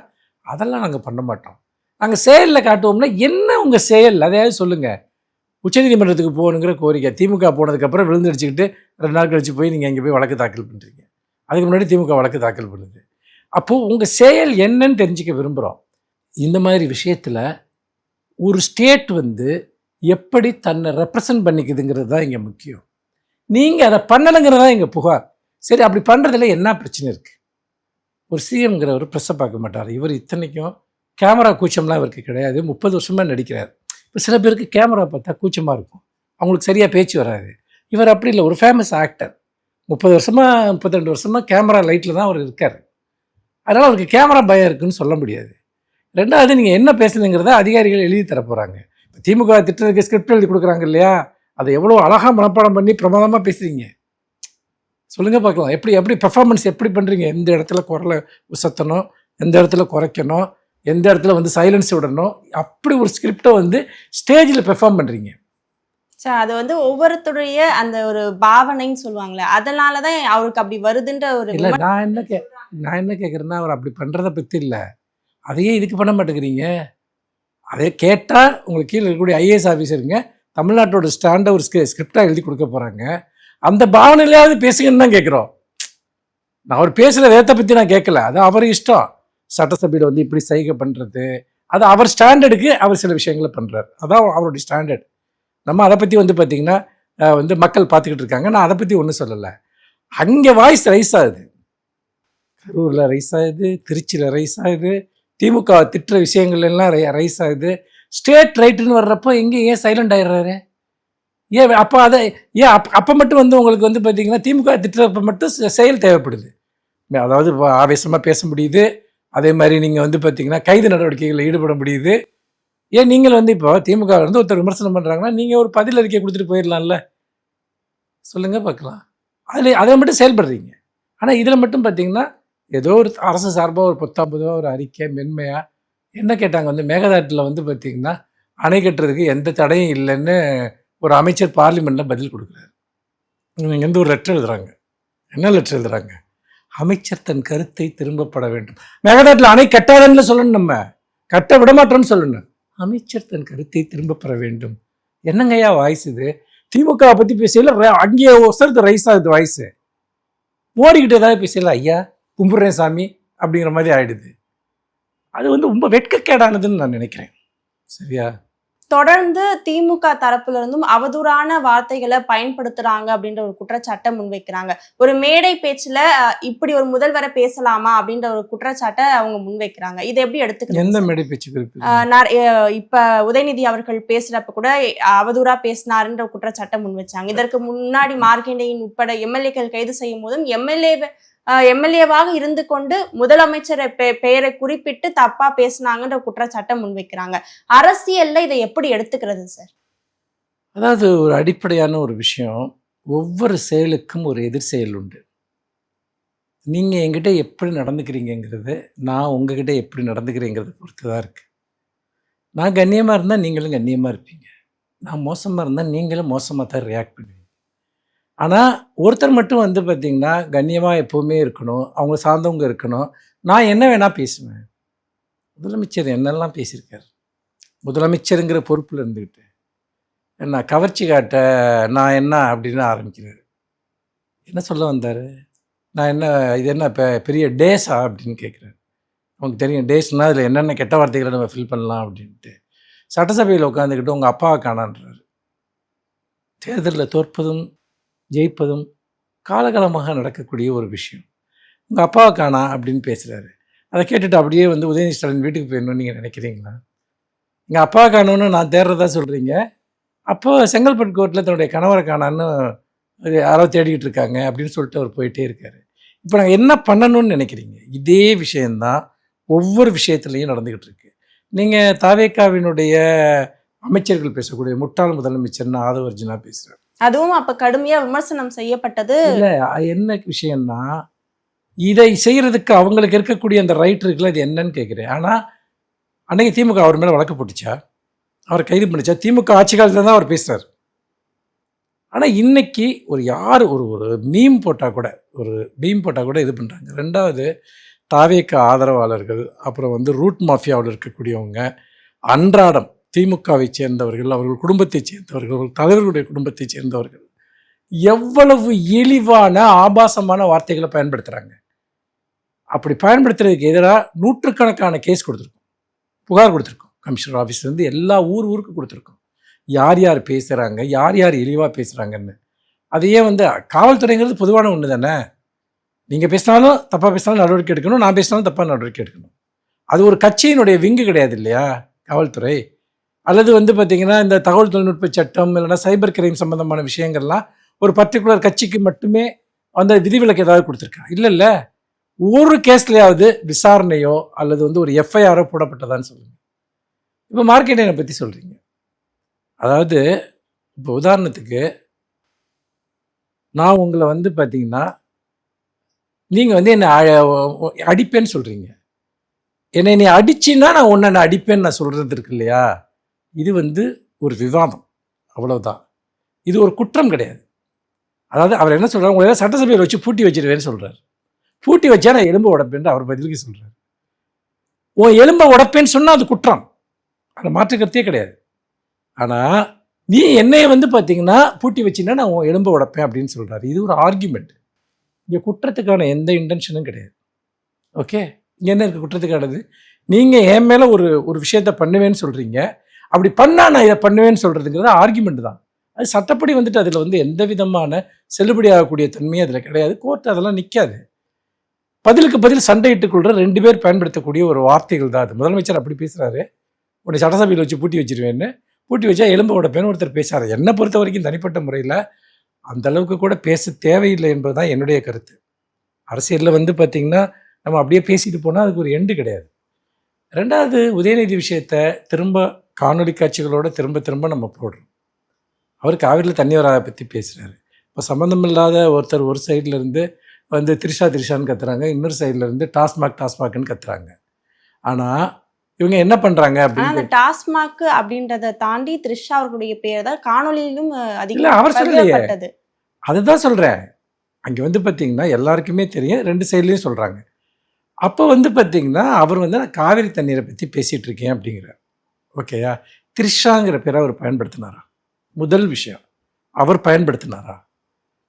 அதெல்லாம் நாங்கள் பண்ண மாட்டோம். நாங்கள் செயலில் காட்டுவோம்னா என்ன உங்கள் செயல் அதையாவது சொல்லுங்கள். உச்சநீதிமன்றத்துக்கு போகணுங்கிற கோரிக்கை திமுக போனதுக்கப்புறம் விழுந்தடிச்சுக்கிட்டு 2 நாள் கழிச்சு போய் நீங்கள் அங்கே போய் வழக்கு தாக்கல் பண்ணுறீங்க. அதுக்கு முன்னாடி திமுக வழக்கு தாக்கல் பண்ணுது. அப்போது உங்கள் செயல் என்னன்னு தெரிஞ்சுக்க விரும்புகிறோம். இந்த மாதிரி விஷயத்தில் ஒரு ஸ்டேட் வந்து எப்படி தன்னை ரெப்ரசன்ட் பண்ணிக்குதுங்கிறது தான் இங்கே முக்கியம். நீங்கள் அதை பண்ணலைங்கிறது தான் எங்கள் புகார். சரி, அப்படி பண்ணுறதுல என்ன பிரச்சனை இருக்குது? ஒரு சிஎம்ங்கிறவர் ப்ரெஸ்ஸை பார்க்க மாட்டார். இவர் இத்தனைக்கும் கேமரா கூச்சம்லாம் இவருக்கு கிடையாது. 30 வருஷமாக நடிக்கிறார். இப்போ சில பேருக்கு கேமரா பார்த்தா கூச்சமாக இருக்கும், அவங்களுக்கு சரியாக பேச்சு வராது. இவர் அப்படி இல்லை, ஒரு ஃபேமஸ் ஆக்டர். 30 வருஷமாக 32 வருஷமாக கேமரா லைட்டில் தான் அவர் இருக்கார். அதனால் அவருக்கு கேமரா பயம் இருக்குதுன்னு சொல்ல முடியாது. ரெண்டாவது, நீங்கள் என்ன பேசுதுங்கிறத அதிகாரிகள் எழுதி தர போகிறாங்க. இப்போ திமுக திட்டத்துக்கு ஸ்கிரிப்ட் எழுதி கொடுக்குறாங்க இல்லையா, அதை எவ்வளோ அழகாக மனப்பாடம் பண்ணி பிரமாதமாக பேசுகிறீங்க. சொல்லுங்கள் பார்க்கலாம், எப்படி பெர்ஃபார்மன்ஸ் எப்படி பண்ணுறீங்க? எந்த இடத்துல குரலை உசத்தணும், எந்த இடத்துல குறைக்கணும், எந்த இடத்துல வந்து சைலன்ஸ் விடணும், அப்படி ஒரு ஸ்கிரிப்டை வந்து ஸ்டேஜில் பெர்ஃபார்ம் பண்ணுறீங்க. சார், அது வந்து ஒவ்வொருத்தருடைய அந்த ஒரு பாவனைன்னு சொல்லுவாங்களே, அதனால தான் அவருக்கு அப்படி வருதுன்ற ஒரு இல்லை. நான் என்ன கேட்குறேன்னா, அவர் அப்படி பண்ணுறதை பற்றி இல்லை, அதையே இதுக்கு பண்ண மாட்டேங்கிறீங்க. அதே கேட்டால் உங்களுக்கு கீழே இருக்கக்கூடிய ஐஏஎஸ் ஆஃபீஸருங்க தமிழ்நாட்டோட ஸ்டாண்டை ஒரு ஸ்கிரிப்டாக எழுதி கொடுக்க போகிறாங்க. அந்த பாவனையிலாவது பேசுங்கன்னு தான் கேட்குறோம். நான் அவர் பேசுகிற வேத்தை பற்றி நான் கேட்கல, அது அவர் இஷ்டம். சட்டசபையில் வந்து இப்படி சைகை பண்ணுறது, அது அவர் ஸ்டாண்டர்டுக்கு அவர் சில விஷயங்களை பண்ணுறாரு, அதான் அவருடைய ஸ்டாண்டர்ட். நம்ம அதை பற்றி வந்து பார்த்திங்கன்னா வந்து மக்கள் பார்த்துக்கிட்டு இருக்காங்க. நான் அதை பற்றி ஒன்றும் சொல்லலை. அங்கே வாய்ஸ் ரைஸ் ஆகுது, கரூரில் ரைஸ் ஆகுது, திருச்சியில் ரைஸ் ஆகுது, திமுக திட்டுற விஷயங்கள் எல்லாம் ரைஸ் ஆகுது. ஸ்டேட் ரைட்டுன்னு வர்றப்போ ஏன் சைலண்ட் ஆகிடுறாரு? ஏன் அப்போ அப்போ மட்டும் வந்து உங்களுக்கு வந்து பார்த்திங்கன்னா திமுக திட்டுறப்ப மட்டும் செயல் தேவைப்படுது. அதாவது ஆவேசமாக பேச முடியுது, அதே மாதிரி நீங்கள் வந்து பார்த்திங்கன்னா கைது நடவடிக்கைகளில் ஈடுபட முடியுது. ஏன் நீங்கள் வந்து இப்போ திமுக வந்து ஒருத்தர் விமர்சனம் பண்ணுறாங்கன்னா நீங்கள் ஒரு பதில் அறிக்கை கொடுத்துட்டு போயிடலாம்ல? சொல்லுங்கள் பார்க்கலாம். அதில் மட்டும் செயல்படுறீங்க. ஆனால் இதில் மட்டும் பார்த்திங்கன்னா ஏதோ ஒரு அரசு சார்பாக ஒரு 19 ஒரு அறிக்கை மென்மையாக என்ன கேட்டாங்க, வந்து மேகதாட்டில் வந்து பார்த்திங்கன்னா அணை கட்டுறதுக்கு எந்த தடையும் இல்லைன்னு ஒரு அமைச்சர் பார்லிமெண்ட்டில் பதில் கொடுக்குறாரு. இவங்க வந்து ஒரு லெட்டர் எழுதுகிறாங்க. என்ன லெட்டர் எழுதுகிறாங்க? அமைச்சர் தன் கருத்தை திரும்பப்பட வேண்டும். மேகதாட்டில் அணை கட்டாதன்னு சொல்லணும், நம்ம கட்ட விடமாட்டோம்னு சொல்லணும். அமைச்சர் தன் கருத்தை திரும்ப பெற வேண்டும். என்னங்கய்யா வாய்ஸ் இது? திமுக பற்றி பேசல, அங்கேயே ஒருத்தருக்கு ரைஸ் ஆகுது வாய்ஸு. மோடிக்கிட்ட ஏதாவது பேசல, ஐயா கும்பிட்றேன் சாமி அப்படிங்கிற மாதிரி ஆயிடுது. அது வந்து ரொம்ப வெட்கக்கேடானதுன்னு நான் நினைக்கிறேன். சரியா? தொடர்ந்து திமுக தரப்புல இருந்தும் அவதூறான வார்த்தைகளை பயன்படுத்துறாங்க அப்படின்ற ஒரு குற்றச்சாட்டை முன்வைக்கிறாங்க. ஒரு மேடை பேச்சுல இப்படி ஒரு முதல்வரை பேசலாமா அப்படின்ற ஒரு குற்றச்சாட்டை அவங்க முன்வைக்கிறாங்க. இதை எப்படி எடுத்துக்கிறது எந்த சார்? மேடை பேச்சு குறிப்பு? இப்ப உதயநிதி அவர்கள் பேசுறப்ப கூட அவதூறா பேசினாருன்ற ஒரு குற்றச்சாட்டை முன் வச்சாங்க. இதற்கு முன்னாடி மார்க்கண்டேயன் உட்பட எம்எல்ஏக்கள் கைது செய்யும் போதும் எம்எல்ஏவாக இருந்து கொண்டு முதலமைச்சர் பெயரை குறிப்பிட்டு தப்பா பேசினாங்கன்ற குற்றச்சாட்டை முன்வைக்கிறாங்க. அரசியல்ல இதை எப்படி எடுத்துக்கிறது சார்? அதாவது ஒரு அடிப்படையான ஒரு விஷயம், ஒவ்வொரு செயலுக்கும் ஒரு எதிர் செயல் உண்டு. நீங்க என்கிட்ட எப்படி நடந்துக்கிறீங்கிறது நான் உங்ககிட்ட எப்படி நடந்துக்கிறேங்கிறத பொறுத்து தான் இருக்கு. நான் கண்ணியமா இருந்தா நீங்களும் கண்ணியமா இருப்பீங்க. நான் மோசமா இருந்தா நீங்களும் மோசமா தான் ரியாக்ட் பண்ணுவீங்க. ஆனா ஒருத்தர் மட்டும் வந்து பார்த்தீங்கன்னா கண்ணியமா எப்பவுமே இருக்கணும், அவங்கள சார்ந்தவங்க இருக்கணும். நான் என்ன வேணா பேசுவேன். முதலமைச்சர் என்னெல்லாம் பேசியிருக்காரு. முதலமைச்சருங்கிற பொறுப்புல இருந்துக்கிட்டு என்ன கவர்ச்சி காட்ட நான் என்ன அப்படின்னு ஆரம்பிக்கிறாரு. என்ன சொல்ல வந்தாரு? நான் என்ன இது என்ன பெரிய டேஸா அப்படின்னு கேட்குறாரு. அவங்களுக்கு தெரியும் டேஸ்னால் அதில் என்னென்ன கெட்ட வார்த்தைகளை நம்ம ஃபில் பண்ணலாம் அப்படின்ட்டு. சட்டசபையில் உட்காந்துக்கிட்டு உங்கள் அப்பாவை காணான்றாரு. தேர்தலில் தோற்பதும் ஜெயிப்பதும் காலகாலமாக நடக்கக்கூடிய ஒரு விஷயம். உங்கள் அப்பாவை காணா அப்படின்னு பேசுகிறாரு. அதை கேட்டுட்டு அப்படியே வந்து உதயநிதி ஸ்டாலின் வீட்டுக்கு போயிடணும்னு நீங்கள் நினைக்கிறீங்களா? எங்கள் அப்பாவை காணணும்னு நான் தேடுறதா சொல்கிறீங்க. அப்போ செங்கல்பட்டு கோர்ட்டில் தன்னுடைய கணவரை காணான்னு யாரோ தேடிக்கிட்டு இருக்காங்க அப்படின்னு சொல்லிட்டு அவர் போயிட்டே இருக்காரு. இப்போ நாங்கள் என்ன பண்ணணும்னு நினைக்கிறீங்க? இதே விஷயந்தான் ஒவ்வொரு விஷயத்துலையும் நடந்துக்கிட்டு இருக்கு. நீங்கள் தாவேக்காவினுடைய அமைச்சர்கள் பேசக்கூடிய முட்டாள் முதலமைச்சர்னு ஆதவர்ஜுனா பேசுகிறார். அதுவும் அப்ப கடுமையா விமர்சனம் செய்யப்பட்டது. இல்லை, என்ன விஷயம்னா இதை செய்யறதுக்கு அவங்களுக்கு இருக்கக்கூடிய அந்த ரைட் இருக்குல்ல, அது என்னன்னு கேட்குறேன். ஆனால் அன்னைக்கு திமுக அவர் மேலே வழக்கு போட்டுச்சா? அவர் கைது பண்ணிச்சா? திமுக ஆட்சி காலத்தில் தான் அவர் பேசுகிறார். ஆனால் இன்னைக்கு ஒரு யார் ஒரு மீம் போட்டால் கூட இது பண்ணுறாங்க. ரெண்டாவது தாவேக்க ஆதரவாளர்கள், அப்புறம் வந்து ரூட் மாஃபியாவில் இருக்கக்கூடியவங்க, அன்றாடம் திமுகவை சேர்ந்தவர்கள், அவர்கள் குடும்பத்தைச் சேர்ந்தவர்கள், தலைவர்களுடைய குடும்பத்தைச் சேர்ந்தவர்கள் எவ்வளவு இழிவான ஆபாசமான வார்த்தைகளை பயன்படுத்துகிறாங்க. அப்படி பயன்படுத்துறதுக்கு எதிராக நூற்றுக்கணக்கான கேஸ் கொடுத்துருக்கோம், புகார் கொடுத்துருக்கோம். கமிஷனர் ஆஃபீஸ்லேருந்து எல்லா ஊருக்கு கொடுத்துருக்கோம். யார் யார் பேசுகிறாங்க, யார் யார் இழிவாக பேசுகிறாங்கன்னு. அதையே வந்து காவல்துறைங்கிறது பொதுவான ஒன்று தானே. நீங்கள் பேசினாலும் தப்பாக பேசினாலும் நடவடிக்கை எடுக்கணும், நான் பேசினாலும் தப்பாக நடவடிக்கை எடுக்கணும். அது ஒரு கட்சியினுடைய விங்கு கிடையாது இல்லையா காவல்துறை. அல்லது வந்து பார்த்திங்கன்னா இந்த தகவல் தொழில்நுட்ப சட்டம் இல்லைன்னா சைபர் கிரைம் சம்மந்தமான விஷயங்கள்லாம் ஒரு பர்டிகுலர் கட்சிக்கு மட்டுமே அந்த விதிவிலக்கு ஏதாவது கொடுத்துருக்காங்க? இல்லை, ஒரு கேஸ்லையாவது விசாரணையோ அல்லது வந்து ஒரு எஃப்ஐஆரோ போடப்பட்டதான்னு சொல்லுங்கள். இப்போ மார்க்கெட்டிங்கை பற்றி சொல்கிறீங்க. அதாவது இப்போ உதாரணத்துக்கு நான் உங்களை வந்து பார்த்தீங்கன்னா நீங்கள் வந்து என்னை அடிப்பேன்னு சொல்கிறீங்க. என்னை நீ அடிச்சின்னா நான் உன்னை அடிப்பேன்னு நான் சொல்கிறது இருக்கு இல்லையா? இது வந்து ஒரு விவாதம், அவ்வளவுதான். இது ஒரு குற்றம் கிடையாது. அதாவது அவர் என்ன சொல்கிறார், உங்களை சட்டசபையில் வச்சு பூட்டி வச்சிருவேன்னு சொல்கிறார். பூட்டி வச்சா நான் எலும்பை உடைப்பேன்னு அவர் பதிலுக்கு சொல்கிறார். உன் எலும்பை உடைப்பேன்னு சொன்னால் அது குற்றம், அதை மாற்றுக்கிறதே கிடையாது. ஆனால் நீ என்னைய வந்து பார்த்தீங்கன்னா பூட்டி வச்சின்னா நான் உன் எலும்பை உடைப்பேன் அப்படின்னு சொல்கிறாரு. இது ஒரு ஆர்கியூமெண்ட். இங்கே குற்றத்துக்கான எந்த இன்டென்ஷனும் கிடையாது. ஓகே, இங்கே என்ன இருக்குது குற்றத்துக்கானது? நீங்கள் என் மேலே ஒரு விஷயத்த பண்ணுவேன்னு சொல்கிறீங்க. அப்படி பண்ணால் நான் இதை பண்ணுவேன்னு சொல்கிறதுங்கிறது ஆர்கியூமெண்ட் தான். அது சட்டப்படி வந்துட்டு அதில் வந்து எந்த விதமான செல்லுபடியாகக்கூடிய தன்மையும் அதில் கிடையாது. கோர்ட் அதெல்லாம் நிற்காது. பதிலுக்கு பதில் சண்டையிட்டுக் கொள்கிற ரெண்டு பேர் பயன்படுத்தக்கூடிய ஒரு வார்த்தைகள் தான் அது. முதலமைச்சர் அப்படி பேசுகிறாரு, உன்னை சட்டசபையில் வச்சு பூட்டி வச்சிருவேன்னு. பூட்டி வச்சா எலும்பு உடைப்பேன்னு ஒருத்தர் பேசுகிறார். என்னை பொறுத்த வரைக்கும் தனிப்பட்ட முறையில் அந்த அளவுக்கு கூட பேச தேவையில்லை என்பது தான் என்னுடைய கருத்து. அரசியலில் வந்து பார்த்திங்கன்னா நம்ம அப்படியே பேசிட்டு போனால் அதுக்கு ஒரு எண்டு கிடையாது. ரெண்டாவது, உதயநிதி விஷயத்தை திரும்ப காணொலி காட்சிகளோடு திரும்ப நம்ம போடுறோம். அவர் காவிரியில் தண்ணி வராத பற்றி பேசுகிறாரு. இப்போ சம்மந்தம் இல்லாத ஒருத்தர் ஒரு சைடில் இருந்து வந்து திரிஷான்னு கத்துறாங்க, இன்னொரு சைடில் இருந்து டாஸ்மாக்னு கத்துறாங்க. ஆனால் இவங்க என்ன பண்ணுறாங்க அப்படின்னு, டாஸ்மாக் அப்படின்றத தாண்டி திரிஷா அவர்களுடைய பேர் தான் காணொலியிலும் இல்லை அவர் சொல்லலையே, அதுதான் சொல்கிறேன். அங்கே வந்து பார்த்திங்கன்னா எல்லாருக்குமே தெரியும், ரெண்டு சைட்லேயும் சொல்கிறாங்க. அப்போ வந்து பார்த்திங்கன்னா அவர் வந்து நான் காவிரி தண்ணீரை பற்றி பேசிகிட்டு இருக்கேன் அப்படிங்கிறார். ஓகேயா? திரிஷாங்கிற பேரை அவர் பயன்படுத்தினாரா? முதல் விஷயம், அவர் பயன்படுத்தினாரா?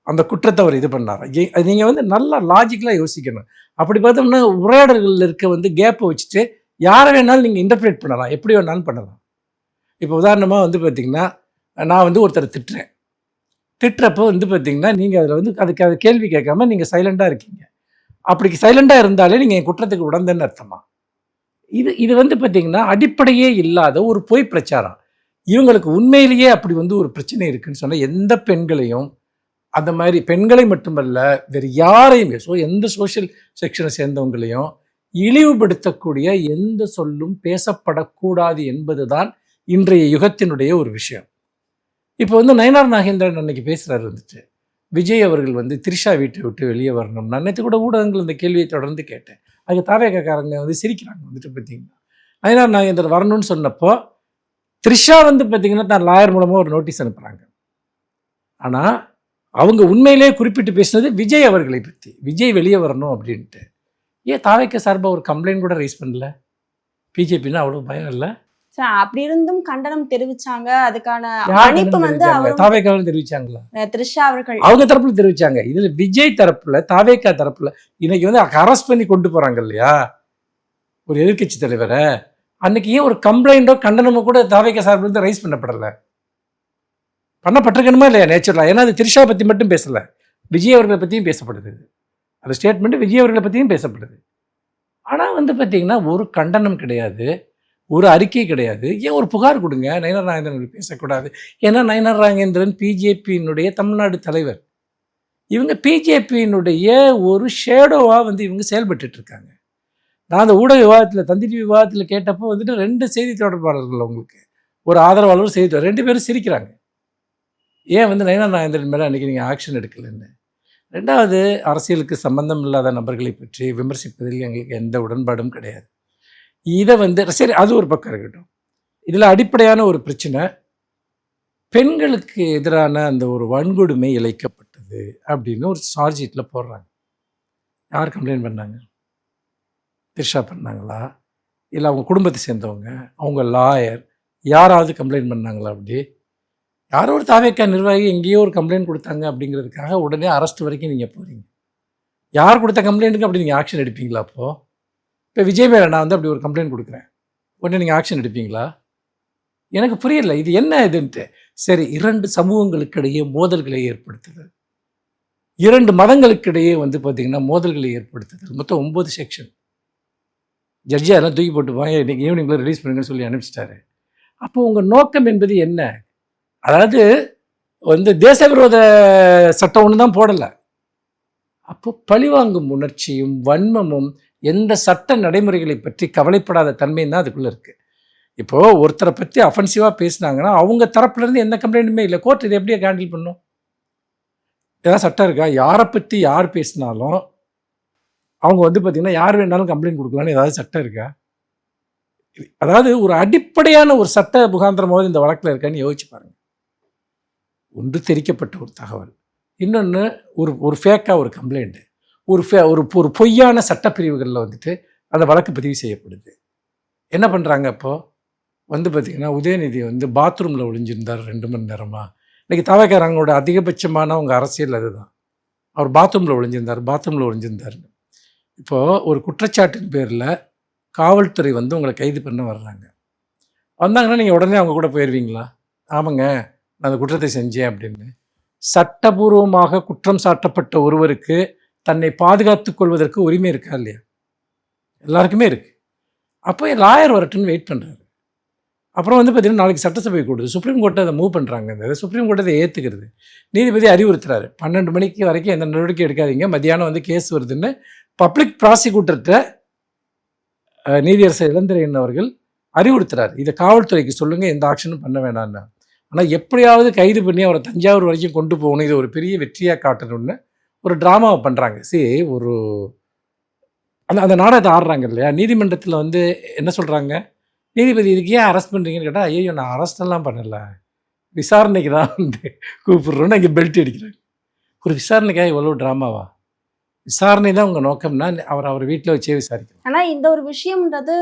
அந்த குற்றத்தை அவர் இது பண்ணாரா? நீங்கள் வந்து நல்லா லாஜிக்கலாக யோசிக்கணும். அப்படி பார்த்தோம்னா உரையாடல்களில் இருக்க வந்து கேப்பை வச்சுட்டு யாரை வேணாலும் நீங்கள் இன்டர்பிரேட் பண்ணலாம், எப்படி வேணாலும் பண்ணலாம். இப்போ உதாரணமாக வந்து பார்த்தீங்கன்னா, நான் வந்து ஒருத்தரை திட்டுறப்போ வந்து பார்த்தீங்கன்னா, நீங்கள் அதில் வந்து அதுக்கு கேள்வி கேட்காம நீங்கள் சைலண்டாக இருக்கீங்க. அப்படி சைலண்டாக இருந்தாலே நீங்கள் என் குற்றத்துக்கு உடந்தேன்னு அர்த்தமா? இது வந்து பார்த்தீங்கன்னா அடிப்படையே இல்லாத ஒரு பொய் பிரச்சாரம். இவங்களுக்கு உண்மையிலேயே அப்படி வந்து ஒரு பிரச்சனை இருக்குன்னு சொன்னால் எந்த பெண்களையும், அந்த மாதிரி பெண்களை மட்டுமல்ல வேறு யாரையுமே, எந்த சோஷியல் செக்ஷனை சேர்ந்தவங்களையும் இழிவுபடுத்தக்கூடிய எந்த சொல்லும் பேசப்படக்கூடாது என்பதுதான் இன்றைய யுகத்தினுடைய ஒரு விஷயம். இப்போ வந்து நயனார் நாகேந்திரன் அன்னைக்கு பேசுகிறாரு வந்துட்டு, விஜய் அவர்கள் வந்து திரிஷா வீட்டை விட்டு வெளியே வரணும். நான் நேற்று கூட ஊடகங்கள் இந்த கேள்வியை தொடர்ந்து கேட்டேன். அதுக்கு தாவேக்காரங்க வந்து சிரிக்கிறாங்க வந்துட்டு. பார்த்தீங்கன்னா நயனார் நாகேந்திரன் வரணும்னு சொன்னப்போ த்ரிஷா வந்து பார்த்தீங்கன்னா தான் லாயர் மூலமாக ஒரு நோட்டீஸ் அனுப்புகிறாங்க. ஆனால் அவங்க உண்மையிலே குறிப்பிட்டு பேசினது விஜய் அவர்களை பற்றி, விஜய் வெளியே வரணும் அப்படின்ட்டு. ஏன் தாவேக்க சார்பாக ஒரு கம்ப்ளைண்ட் கூட ரைஸ் பண்ணல? பிஜேபின்னா அவ்வளோ பயம் இல்லை? அப்படி இருந்தும் கண்டனம் தெரிவிச்சாங்க. அதுக்கான யார் மன்னிப்பு கண்டனம் வந்து தெரிவிச்சாங்க? தாவேக்காவும் தெரிவிச்சாங்களா? த்ரிஷா அவர்கள் அவங்க தரப்புல தெரிவிச்சாங்க. இதுல விஜய் தரப்புல, தாவேக்கா தரப்புல இன்னைக்கு வந்து அரெஸ்ட் பண்ணி கொண்டு போறாங்க இல்லையா ஒரு எதிர்க்கட்சி தலைவரை, அன்னைக்கு ஏன் ஒரு கம்ப்ளைண்டோ கண்டனமோ கூட தாவேக்கா சார்பில் இருந்து ரைஸ் பண்ணப்படலை? பண்ணப்பட்டிருக்கணுமா இல்லையா நேச்சுரலா? ஏன்னா அது திரிஷா பத்தி மட்டும் பேசல, விஜய் அவர்களை பத்தியும் பேசப்படுது. அந்த ஸ்டேட்மெண்ட் விஜய் அவர்களை பத்தியும் பேசப்படுது. ஆனா வந்து பாத்தீங்கன்னா ஒரு கண்டனம் கிடையாது, ஒரு அறிக்கை கிடையாது. ஏன் ஒரு புகார் கொடுங்க, நயனார் நாகேந்திரன் பேசக்கூடாது? ஏன்னா நயனார் நாகேந்திரன் பிஜேபியினுடைய தமிழ்நாடு தலைவர். இவங்க பிஜேபியினுடைய ஒரு ஷேடோவாக வந்து இவங்க செயல்பட்டு இருக்காங்க. நான் அந்த ஊடக விவாதத்தில், தந்திரி விவாதத்தில் கேட்டப்போ வந்துட்டு 2 செய்தி தொடர்பாளர்கள், அவங்களுக்கு ஒரு ஆதரவாளர், செய்தி 2 பேரும் சிரிக்கிறாங்க. ஏன் வந்து நயனார் நாகேந்திரன் மேலே அன்றைக்கி நீங்கள் ஆக்ஷன் எடுக்கலன்னு. 2வது, அரசியலுக்கு சம்பந்தம் இல்லாத நபர்களை பற்றி விமர்சிப்பதில் எங்களுக்கு எந்த உடன்பாடும் கிடையாது. இதை வந்து சரி, அது ஒரு பக்கம் இருக்கட்டும். இதில் அடிப்படையான ஒரு பிரச்சனை, பெண்களுக்கு எதிரான அந்த ஒரு வன்கொடுமை இழைக்கப்பட்டது அப்படின்னு ஒரு சார்ஜ் ஷீட்டில் போடுறாங்க. யார் கம்ப்ளைண்ட் பண்ணாங்க? திரிஷா பண்ணாங்களா? இல்லை அவங்க குடும்பத்தை சேர்ந்தவங்க, அவங்க லாயர், யாராவது கம்ப்ளைண்ட் பண்ணாங்களா? அப்படி யாரோ ஒரு தாவேக்கா நிர்வாகி எங்கேயோ ஒரு கம்ப்ளைண்ட் கொடுத்தாங்க அப்படிங்கிறதுக்காக உடனே அரெஸ்ட் வரைக்கும் நீங்கள் போகிறீங்க. யார் கொடுத்த கம்ப்ளைண்ட்டுக்கு அப்படி நீங்கள் ஆக்ஷன் எடுப்பீங்களா? அப்போது இப்போ விஜய் மேலே நான் வந்து அப்படி ஒரு கம்ப்ளைண்ட் கொடுக்குறேன், உடனே நீங்கள் ஆக்ஷன் எடுப்பீங்களா? எனக்கு புரியல இது என்ன இதுன்ட்டு. சரி, 2 சமூகங்களுக்கிடையே மோதல்களை ஏற்படுத்துதல், 2 மதங்களுக்கிடையே வந்து பார்த்தீங்கன்னா மோதல்களை ஏற்படுத்துதல், மொத்தம் 9 செக்ஷன். ஜட்ஜி அதெல்லாம் தூக்கி போட்டு வாங்க, இன்றைக்கி ஈவினிங்குள்ளே ரிலீஸ் பண்ணுங்கன்னு சொல்லி அனுப்பிச்சிட்டாரு. அப்போ உங்கள் நோக்கம் என்பது என்ன? அதாவது வந்து தேச விரோத சட்டம் ஒன்று தான் போடலை. அப்போ பழிவாங்கும் உணர்ச்சியும் வன்மமும் எந்த சட்ட நடைமுறைகளை பற்றி கவலைப்படாத தன்மையும் தான் அதுக்குள்ளே இருக்குது. இப்போது ஒருத்தரை பற்றி அஃபென்சிவாக பேசினாங்கன்னா அவங்க தரப்புலேருந்து எந்த கம்ப்ளைண்ட்டுமே இல்லை, கோர்ட் இதை எப்படியே ஹேண்டில் பண்ணும்? ஏதாவது சட்டம் இருக்கா? யாரை பற்றி யார் பேசினாலும் அவங்க வந்து பார்த்திங்கன்னா யார் வேணாலும் கம்ப்ளைண்ட் கொடுக்கலான்னு ஏதாவது சட்டம் இருக்கா? அதாவது ஒரு அடிப்படையான ஒரு சட்ட முகாந்திரமாவது இந்த வழக்கில் இருக்கான்னு யோசிச்சு பாருங்கள். ஒன்று தெரிக்கப்பட்ட ஒரு தகவல், இன்னொன்று ஒரு ஃபேக்காக ஒரு கம்ப்ளைண்ட்டு, ஒரு பொய்யான சட்டப்பிரிவுகளில் வந்துட்டு அந்த வழக்கு பதிவு செய்யப்படுது. என்ன பண்ணுறாங்க அப்போது வந்து பார்த்திங்கன்னா, உதயநிதி வந்து பாத்ரூமில் ஒளிஞ்சிருந்தார் 2 மணி நேரமாக. இன்றைக்கி தவக்காரங்களோட அதிகபட்சமான அவங்க அரசியல் அதுதான். அவர் பாத்ரூமில் ஒளிஞ்சிருந்தார். இப்போது ஒரு குற்றச்சாட்டின் பேரில் காவல்துறை வந்து உங்களை கைது பண்ண வர்றாங்க. வந்தாங்கன்னா நீங்கள் உடனே அவங்க கூட போயிடுவீங்களா? ஆமாங்க, நான் அந்த குற்றத்தை செஞ்சேன் அப்படின்னு. சட்டபூர்வமாக குற்றம் சாட்டப்பட்ட ஒருவருக்கு தன்னை பாதுகாத்து கொள்வதற்கு உரிமை இருக்கா இல்லையா? எல்லாருக்குமே இருக்குது. அப்போ லாயர் வரட்டுன்னு வெயிட் பண்ணுறாரு. அப்புறம் வந்து பார்த்திங்கன்னா நாளைக்கு சட்டசபை கூடுது, சுப்ரீம் கோர்ட்டை அதை மூவ் பண்ணுறாங்க. அந்த சுப்ரீம் கோர்ட்டை அதை ஏற்றுக்கிறது. நீதிபதி அறிவுறுத்துறாரு, 12 மணிக்கு வரைக்கும் எந்த நடவடிக்கை எடுக்காதீங்க, மத்தியானம் வந்து கேஸ் வருதுன்னு பப்ளிக் ப்ராசிக்யூட்டர்கிட்ட நீதியரசர் இளந்திரையன் அவர்கள் அறிவுறுத்துறாரு. இதை காவல்துறைக்கு சொல்லுங்கள், எந்த ஆக்ஷனும் பண்ண வேணான்னு. ஆனால் எப்படியாவது கைது பண்ணி அவரை தஞ்சாவூர் வரைக்கும் கொண்டு போகணும், இது ஒரு பெரிய வெற்றியாக காட்டணும்னு ஒரு ட்ராமாவை பண்ணுறாங்க. ஒரு அந்த நாடகத்தை ஆடுறாங்க இல்லையா? நீதிமன்றத்தில் வந்து என்ன சொல்கிறாங்க, நீதிபதி இதுக்கு ஏன் அரெஸ்ட் பண்ணுறீங்கன்னு கேட்டால், ஐயோ நான் அரெஸ்டெல்லாம் பண்ணலை, விசாரணைக்கு தான் வந்து கூப்பிட்றோன்னு இங்கே பெல்ட் அடிக்கிறாங்க. ஒரு விசாரணைக்காக எவ்வளோ ட்ராமாவா? விசாரணை தான் உங்கள் நோக்கம்னா அவர் வீட்டில் வச்சே விசாரிக்கணும். ஆனால் இந்த ஒரு விஷயம்ன்றது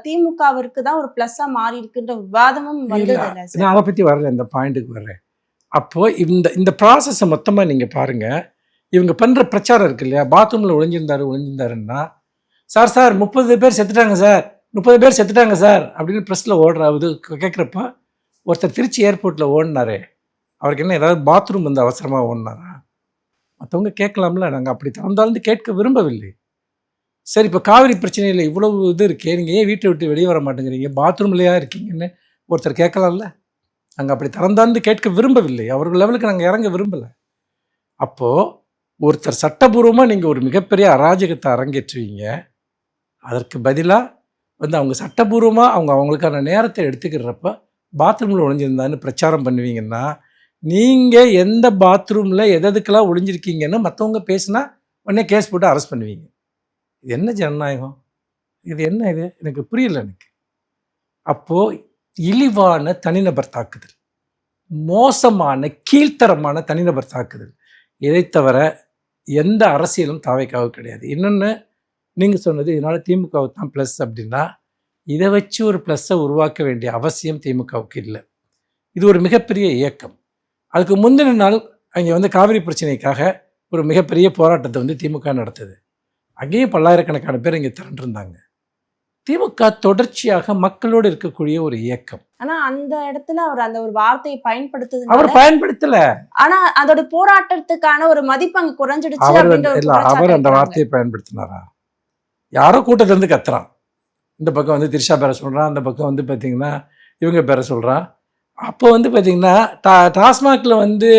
திமுகவிற்கு தான் ஒரு ப்ளஸ்ஸாக மாறி இருக்குன்ற விவாதமும் வந்து நான் அதை பற்றி வர்றேன், இந்த பாயிண்ட்டுக்கு வர்றேன். அப்போது இந்த ப்ராசஸை மொத்தமாக நீங்கள் பாருங்கள். இவங்க பண்ணுற பிரச்சாரம் இருக்கு இல்லையா, பாத்ரூமில் ஒளிஞ்சிருந்தாருன்னா, சார் 30 பேர் செத்துட்டாங்க சார், 30 பேர் செத்துட்டாங்க சார் அப்படின்னு ப்ரெஸ்ஸில் ஓடுறாவது கேட்குறப்ப ஒருத்தர் திருச்சி ஏர்போர்ட்டில் ஓடினாரே, அவருக்கு என்ன ஏதாவது பாத்ரூம் வந்து அவசரமாக ஓடினாரா? மற்றவங்க கேட்கலாம்ல, நாங்கள் அப்படி திறந்தாலும் கேட்க விரும்பவில்லை. சரி, இப்போ காவிரி பிரச்சனையில் இவ்வளவு இது இருக்கே, நீங்கள் ஏன் வீட்டை விட்டு வெளியே வர மாட்டேங்கிறீங்க, பாத்ரூம்லையா இருக்கீங்கன்னு ஒருத்தர் கேட்கலாம்ல. நாங்கள் அப்படி திறந்தாந்து கேட்க விரும்பவில்லை, அவர்கள் லெவலுக்கு நாங்கள் இறங்க விரும்பலை. அப்போது ஒருத்தர் சட்டபூர்வமாக நீங்கள் ஒரு மிகப்பெரிய அராஜகத்தை அரங்கேற்றுவீங்க, அதற்கு பதிலாக வந்து அவங்க சட்டபூர்வமாக அவங்களுக்கான நேரத்தை எடுத்துக்கிறப்ப பாத்ரூமில் ஒளிஞ்சிருந்தான்னு பிரச்சாரம் பண்ணுவீங்கன்னா, நீங்கள் எந்த பாத்ரூமில் எதுக்கெல்லாம் ஒளிஞ்சிருக்கீங்கன்னு மற்றவங்க பேசுனா உடனே கேஸ் போட்டு அரெஸ்ட் பண்ணுவீங்க. இது என்ன ஜனநாயகம்? இது என்ன? இது எனக்கு புரியல எனக்கு. அப்போது இழிவான தனிநபர் தாக்குதல், மோசமான கீழ்த்தரமான தனிநபர் தாக்குதல், இதை தவிர எந்த அரசியலும் தாவைக்காக கிடையாது. இன்னொன்று, நீங்கள் சொன்னது இதனால் திமுகவுக்கு தான் ப்ளஸ் அப்படின்னா, இதை வச்சு ஒரு ப்ளஸ்ஸை உருவாக்க வேண்டிய அவசியம் திமுகவுக்கு இல்லை. இது ஒரு மிகப்பெரிய இயக்கம். அதுக்கு முந்தின நாள் அங்கே வந்து காவிரி பிரச்சனைக்காக ஒரு மிகப்பெரிய போராட்டத்தை வந்து திமுக நடத்துது. அங்கேயும் பல்லாயிரக்கணக்கான பேர் இங்கே திரண்டிருந்தாங்க. திமுக தொடர்ச்சியாக மக்களோடு இருக்கக்கூடிய ஒரு இயக்கம். ஆனா அந்த இடத்துல அவர் அந்த ஒரு வார்த்தையை பயன்படுத்துது, அவர் பயன்படுத்தல. ஆனா அதோட போராட்டத்துக்கான ஒரு மதிப்பு அங்க குறைஞ்சிடுச்சு. அவர் அந்த வார்த்தையை பயன்படுத்தினாரா? யாரோ கூட்டத்திலிருந்து கத்துறான், இந்த பக்கம் வந்து திரிஷா பேரை சொல்றான், அந்த பக்கம் வந்து பார்த்தீங்கன்னா இவங்க பேரை சொல்றான். அப்போ வந்து பார்த்தீங்கன்னா டாஸ்மாகில் வந்து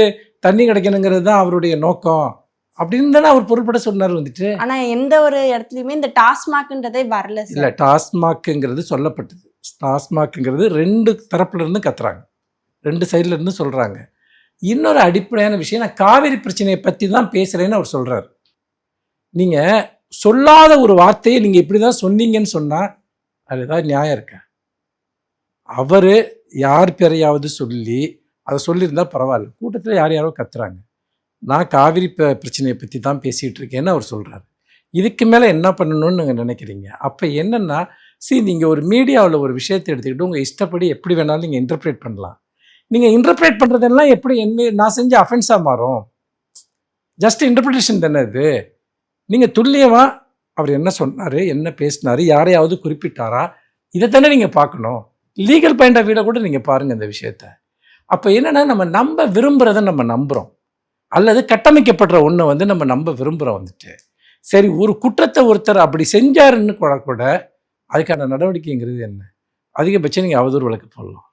தண்ணி கிடைக்கணுங்கிறது தான் அவருடைய நோக்கம் அப்படின்னு தானே அவர் பொருட்பட சொன்னார் வந்துட்டு. ஆனா எந்த ஒரு இடத்துலையுமே இந்த டாஸ்மாக்ன்றதே வரல. இல்லை, டாஸ்மாக்ங்கிறது சொல்லப்பட்டது. டாஸ்மாக்ங்கிறது 2 தரப்புல இருந்து கத்துறாங்க, 2 சைட்ல இருந்து சொல்றாங்க. இன்னொரு அடிப்படையான விஷயம், நான் காவிரி பிரச்சனையை பற்றி தான் பேசுறேன்னு அவர் சொல்றாரு. நீங்க சொல்லாத ஒரு வார்த்தையை நீங்க இப்படிதான் சொன்னீங்கன்னு சொன்னா அது ஏதாவது நியாயம் இருக்கா? அவரு யார் பேரையாவது சொல்லி அதை சொல்லியிருந்தா பரவாயில்ல. கூட்டத்தில் யாரோ கத்துறாங்க, நான் காவிரி பிரச்சனையை பற்றி தான் பேசிகிட்டு இருக்கேன்னு அவர் சொல்கிறார். இதுக்கு மேலே என்ன பண்ணணும்னு நீங்கள் நினைக்கிறீங்க? அப்போ என்னென்னா, நீங்கள் ஒரு மீடியாவில் ஒரு விஷயத்தை எடுத்துக்கிட்டு உங்கள் இஷ்டப்படி எப்படி வேணாலும் நீங்கள் இன்டர்பிரேட் பண்ணலாம். நீங்கள் இன்டர்பிரேட் பண்ணுறதெல்லாம் எப்படி என்ன நான் செஞ்ச அஃபென்ஸாக மாறும்? ஜஸ்ட் இன்டர்பிரிட்டேஷன் தானே இது. நீங்கள் துல்லியமாக அவர் என்ன சொன்னார், என்ன பேசினார், யாரையாவது குறிப்பிட்டாரா, இதை தானே நீங்கள் பார்க்கணும். லீகல் பாயிண்ட் ஆஃப் வியூவில் கூட நீங்கள் பாருங்கள் இந்த விஷயத்த. அப்போ என்னென்னா, நம்ம நம்ப விரும்புகிறத நம்ம நம்புகிறோம், அல்லது கட்டமைக்கப்படுற ஒன்றை வந்து நம்ம நம்ப விரும்புகிறோம் வந்துட்டு. சரி, ஒரு குற்றத்தை ஒருத்தர் அப்படி செஞ்சாருன்னு கூட அதுக்கான நடவடிக்கைங்கிறது என்ன? அதிகபட்சம் நீங்கள் அவதூறு வழக்கு போடலாம்,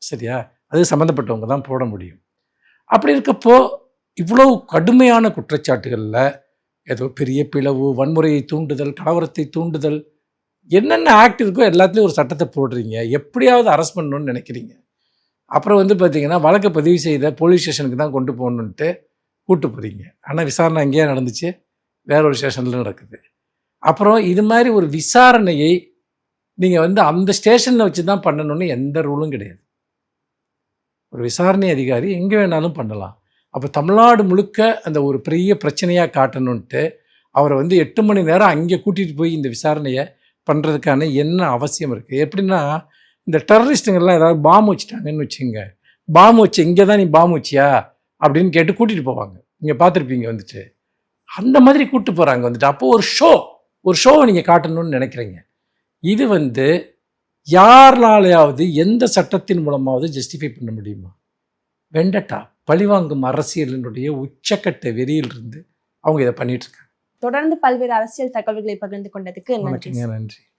சரியா? அது சம்மந்தப்பட்டவங்க தான் போட முடியும். அப்படி இருக்கப்போ இவ்வளோ கடுமையான குற்றச்சாட்டுகளில் ஏதோ பெரிய பிளவு, வன்முறையை தூண்டுதல், கலவரத்தை தூண்டுதல், என்னென்ன ஆக்ட் இருக்கோ எல்லாத்துலேயும் ஒரு சட்டத்தை போடுறீங்க, எப்படியாவது அரெஸ்ட் பண்ணணும்னு நினைக்கிறீங்க. அப்புறம் வந்து பார்த்தீங்கன்னா வழக்கை பதிவு செய்த போலீஸ் ஸ்டேஷனுக்கு தான் கொண்டு போகணுன்ட்டு கூட்டு போகிறீங்க. ஆனால் விசாரணை எங்கேயா நடந்துச்சு, வேற ஒரு ஸ்டேஷனில் நடக்குது. அப்புறம் இது மாதிரி ஒரு விசாரணையை நீங்கள் வந்து அந்த ஸ்டேஷனில் வச்சு தான் பண்ணணும்னு எந்த ரூலும் கிடையாது. ஒரு விசாரணை அதிகாரி எங்கே வேணாலும் பண்ணலாம். அப்போ தமிழ்நாடு முழுக்க அந்த ஒரு பெரிய பிரச்சனையாக காட்டணுன்ட்டு அவரை வந்து 8 மணி நேரம் அங்கே கூட்டிகிட்டு போய் இந்த விசாரணையை பண்ணுறதுக்கான என்ன அவசியம் இருக்குது? எப்படின்னா, இந்த டெரரிஸ்ட்டுங்கெல்லாம் ஏதாவது பாம்பு வச்சுட்டாங்கன்னு வச்சுங்க, பாம்பு வச்சு இங்கே தான் நீ பாம்பு வச்சியா அப்படின்னு கேட்டு கூட்டிகிட்டு போவாங்க. நீங்கள் பார்த்துருப்பீங்க வந்துட்டு. அந்த மாதிரி கூப்பிட்டு போகிறாங்க வந்துட்டு. அப்போது ஒரு ஷோவை நீங்கள் காட்டணும்னு நினைக்கிறீங்க. இது வந்து யாருனாலையாவது எந்த சட்டத்தின் மூலமாவது ஜஸ்டிஃபை பண்ண முடியுமா? வெண்டட்டா, பழிவாங்கும் அரசியலினுடைய உச்சக்கட்ட வெறியிலிருந்து அவங்க இதை பண்ணிட்டு இருக்காங்க. தொடர்ந்து பல்வேறு அரசியல் தகவல்களை பகிர்ந்து கொண்டதுக்கு நன்றி.